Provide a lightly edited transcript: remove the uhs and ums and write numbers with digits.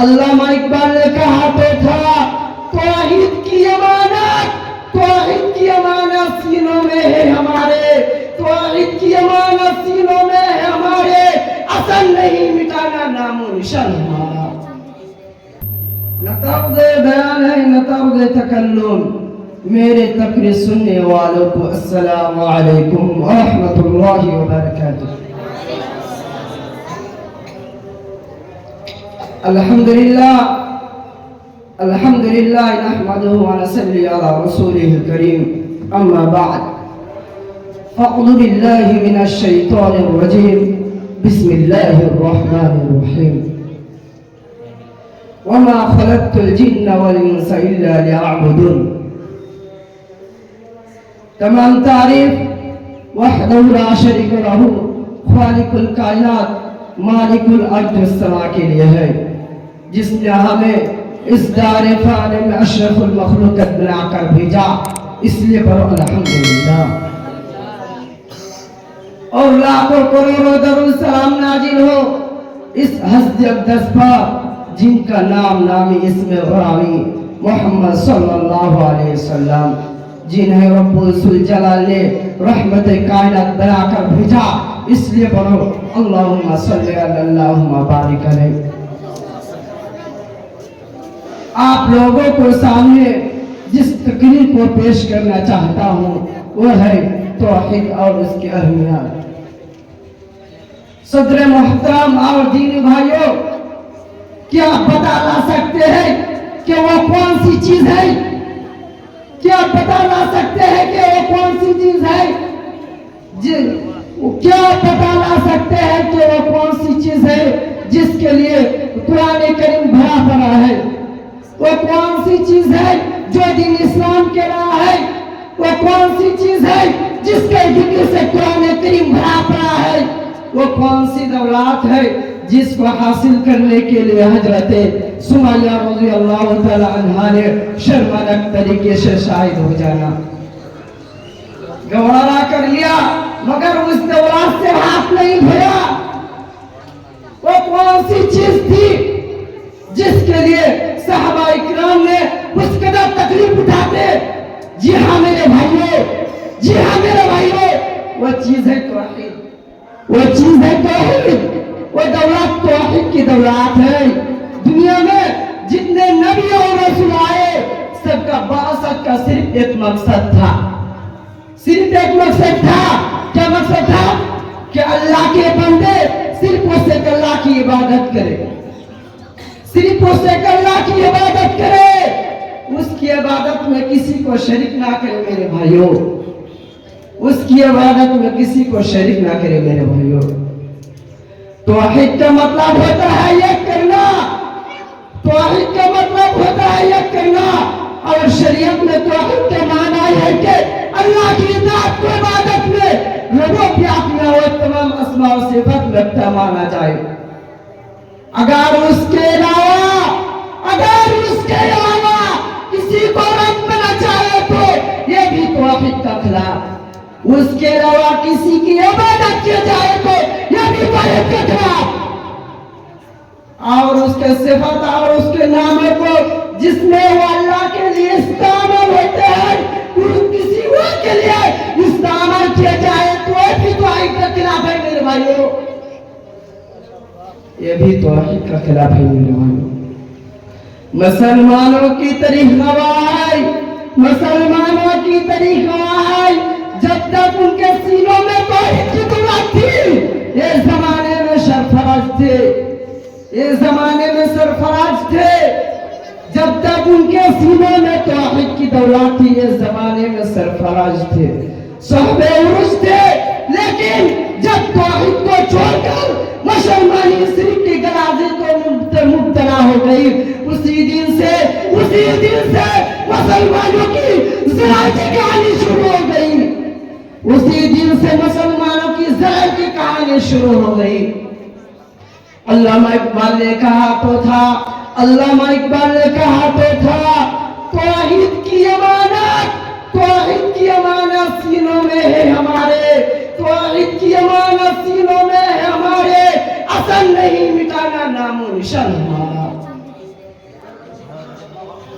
علامہ اقبال نے کہا تو تھا توحید کی امانت سینوں میں ہے ہمارے، توحید کی امانت سینوں میں ہے ہمارے، اصل نہیں مٹانا نام و نشان ہمارا۔ نہ طرز بیان ہے نہ طرز تکلم۔ میرے تقریر سننے والوں کو السلام علیکم ورحمۃ اللہ وبرکاتہ۔ الحمدللہ نحمده ونصلي على رسوله الكريم اما بعد فاعوذ باللہ من الشیطان الرجیم بسم اللہ الرحمن الرحیم وما خلقت الجن والانس الا ليعبدون۔ تمام تعریف وحدہ لا شریک لہ خالق الکائنات مالک الارض والسماء کے لیے ہے، جس نے ہمیں اس دار فانی میں اشرف المخلوقات بنا کر بھیجا، اس لیے پڑھو الحمدللہ۔ اور لاکھوں کروڑوں درود السلام نازل ہو اس ہستی اقدس پر جن کا نام نامی اسم غرامی محمد صلی اللہ علیہ وسلم، جنہیں رب الجلال نے رحمت کائنات بنا کر بھیجا، اس لیے پڑھو اللہم صلی اللہم بارک علیہ۔ آپ لوگوں کو سامنے جس تقریر کو پیش کرنا چاہتا ہوں وہ ہے توحید اور اس کی اہمیت۔ صدر محترم اور دینی بھائیوں، کیا بتا لا سکتے ہیں کہ وہ کون سی چیز ہے؟ کیا بتا لا سکتے ہیں کہ وہ کون سی چیز ہے؟ کیا بتا لا سکتے ہیں کہ وہ کون سی چیز ہے جس کے لیے قرآن کریم بھرا پڑا ہے؟ وہ کون سی چیز ہے جو دین اسلام کے راہ ہے؟ وہ کون سی چیز ہے جس کے ذکر سے قرآن کریم بھرا پڑا ہے؟ وہ کون سی دولت ہے جس کو حاصل کرنے کے لیے حضرت سمیہ رضی اللہ تعالی عنہا نے شرمناک طریقے سے شاہد ہو جانا گوارا کر لیا، مگر اس دولت سے ہاتھ نہیں دھویا؟ وہ کون سی چیز تھی جس کے لیے صحابہ اکرام نے اس قدر تکلیف اٹھاتے؟ جی ہاں میرے بھائیوں، جی ہاں میرے بھائیوں، وہ چیز ہے توحید، وہ چیز ہے توحید، وہ دولت توحید کی دولت ہے۔ دنیا میں جتنے نبی اور رسول آئے سب کا بعثت کا صرف ایک مقصد تھا، صرف ایک مقصد تھا۔ کیا مقصد تھا؟ کہ اللہ کے بندے صرف اس سے اللہ کی عبادت کرے، صرف اس سے اللہ کی عبادت کرے، اس کی عبادت میں کسی کو شریک نہ کرے میرے بھائیوں، اس کی عبادت میں کسی کو شریک نہ کرے میرے بھائیوں۔ توحید کا مطلب ہوتا ہے یک کرنا، توحید کا مطلب ہوتا ہے یک کرنا، اور شریعت میں توحید کا معنی ہے کہ اللہ کی ذات کو عبادت میں ربوں کی اپنا وہ تمام اسماء و صفات رکھتا مانا جائے۔ اگر اس کے علاوہ کسی کو رب بنا چاہے تو یہ بھی توحید کا خلاف، اس کے علاوہ کسی کی عبادت کی جائے تو یہ بھی توحید کا خلاف، اور اس کے صفات اور اس کے ناموں کو جس میں وہ اللہ کے لیے استعمال ہوتے ہیں کسی اور کے لیے استعمال کیا جائے تو یہ بھی توحید کا خلاف ہے میرے بھائیوں، یہ بھی توحید کا خلاف ہے میرے بھائیوں۔ مسلمانوں کی تاریخ گواہ ہے، مسلمانوں کی تاریخ گواہ ہے، جب تک ان کے سینوں میں توحید کی دولت تھی یہ زمانے میں سرفراز تھے، یہ زمانے میں سرفراز تھے، جب تک ان کے سینوں میں توحید کی دولت تھی یہ زمانے میں سرفراز تھے، صحب عروج تھے۔ لیکن جب توحید کو چھوڑ کر مسلمانی شرک کی غلاظت کو مبتلا ہو گئی، اسی دن سے مسلمانوں کی زوال کی کہانی شروع ہو گئی، اسی دن سے مسلمانوں کی زوال کی کہانی شروع ہو گئی۔ علامہ اقبال نے کہا تو تھا، علامہ اقبال نے کہا تو تھا توحید کی امانت، توحید کی امانت سینوں میں ہے ہمارے، توحید کی امانت سینوں میں ہے ہمارے، اصل نہیں مٹانا نام و نشان ہمارا۔